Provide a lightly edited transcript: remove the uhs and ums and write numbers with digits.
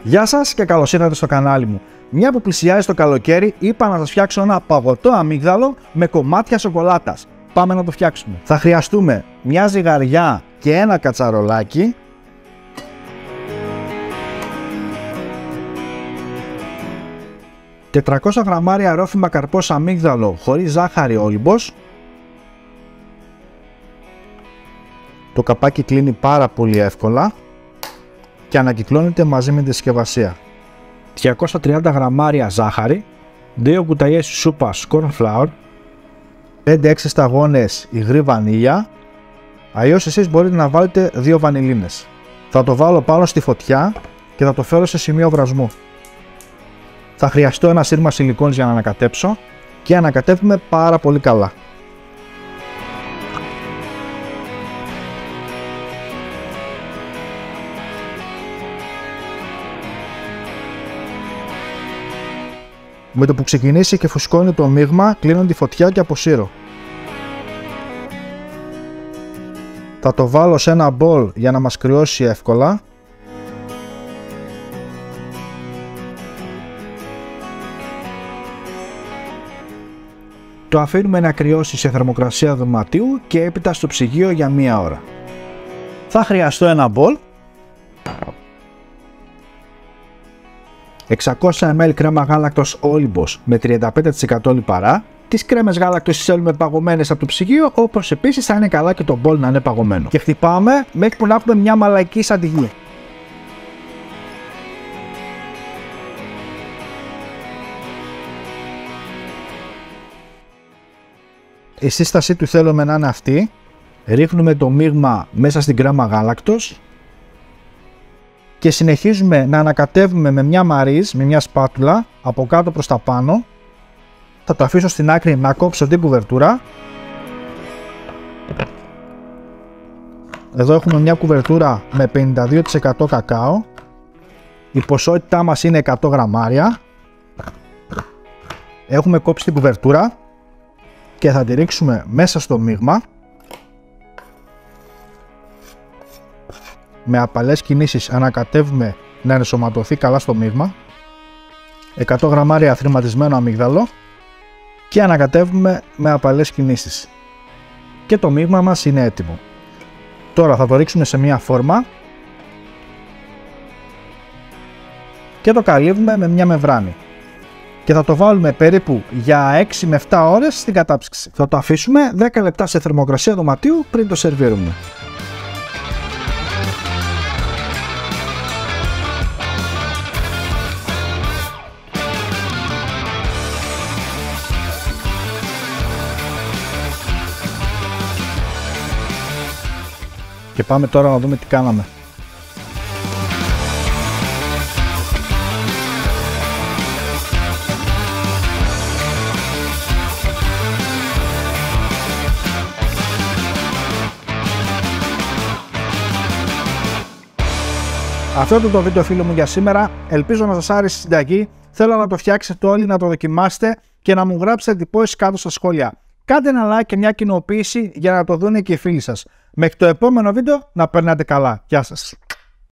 Γεια σας και καλώς ήρθατε στο κανάλι μου. Μια που πλησιάζει το καλοκαίρι, είπα να σας φτιάξω ένα παγωτό αμύγδαλο με κομμάτια σοκολάτας. Πάμε να το φτιάξουμε. Θα χρειαστούμε μια ζυγαριά και ένα κατσαρολάκι, ...400 γραμμάρια ρόφημα καρπός αμύγδαλο χωρίς ζάχαρη όλυμπος. Το καπάκι κλείνει πάρα πολύ εύκολα και ανακυκλώνεται μαζί με τη συσκευασία. 230 γραμμάρια ζάχαρη, 2 κουταλιές σούπας corn flour, 5-6 σταγόνες υγρή βανίλια, αλλιώς εσείς μπορείτε να βάλετε 2 βανιλίνες. Θα το βάλω πάνω στη φωτιά και θα το φέρω σε σημείο βρασμού. Θα χρειαστώ ένα σύρμα σιλικόνης για να ανακατέψω και ανακατεύουμε πάρα πολύ καλά. Με το που ξεκινήσει και φουσκώνει το μείγμα, κλείνω τη φωτιά και αποσύρω. Θα το βάλω σε ένα μπολ για να μας κρυώσει εύκολα. Το αφήνουμε να κρυώσει σε θερμοκρασία δωματίου και έπειτα στο ψυγείο για 1 ώρα. Θα χρειαστώ ένα μπολ, 600 ml κρέμα γάλακτος όλυμπος με 35% λιπαρά. Τις κρέμες γάλακτος τις θέλουμε παγωμένες από το ψυγείο, όπως επίσης θα είναι καλά και το μπολ να είναι παγωμένο. Και χτυπάμε μέχρι που να έχουμε μια μαλαϊκή σαντιγί. Η σύστασή του θέλουμε να είναι αυτή. Ρίχνουμε το μείγμα μέσα στην κρέμα γάλακτος και συνεχίζουμε να ανακατεύουμε με μια μαρίζ, με μια σπάτουλα, από κάτω προς τα πάνω. Θα το αφήσω στην άκρη να κόψω την κουβερτούρα. Εδώ έχουμε μια κουβερτούρα με 52% κακάο. Η ποσότητά μας είναι 100 γραμμάρια. Έχουμε κόψει την κουβερτούρα και θα τη ρίξουμε μέσα στο μείγμα. Με απαλές κινήσεις ανακατεύουμε να ενσωματωθεί καλά στο μείγμα. 100 γραμμάρια θρηματισμένο αμύγδαλο και ανακατεύουμε με απαλές κινήσεις. Και το μείγμα μας είναι έτοιμο. Τώρα θα το ρίξουμε σε μια φόρμα και το καλύβουμε με μια μεμβράνη. Και θα το βάλουμε περίπου για 6 με 7 ώρες στην κατάψυξη. Θα το αφήσουμε 10 λεπτά σε θερμοκρασία δωματίου πριν το σερβίρουμε. Και πάμε τώρα να δούμε τι κάναμε. Αυτό ήταν το βίντεο, φίλο μου, για σήμερα. Ελπίζω να σας άρεσε η συνταγή. Θέλω να το φτιάξετε όλοι, να το δοκιμάσετε και να μου γράψετε εντυπώσεις κάτω στα σχόλια. Κάντε ένα like και μια κοινοποίηση για να το δουν και οι φίλοι σας. Μέχρι το επόμενο βίντεο, να περνάτε καλά. Γεια σας.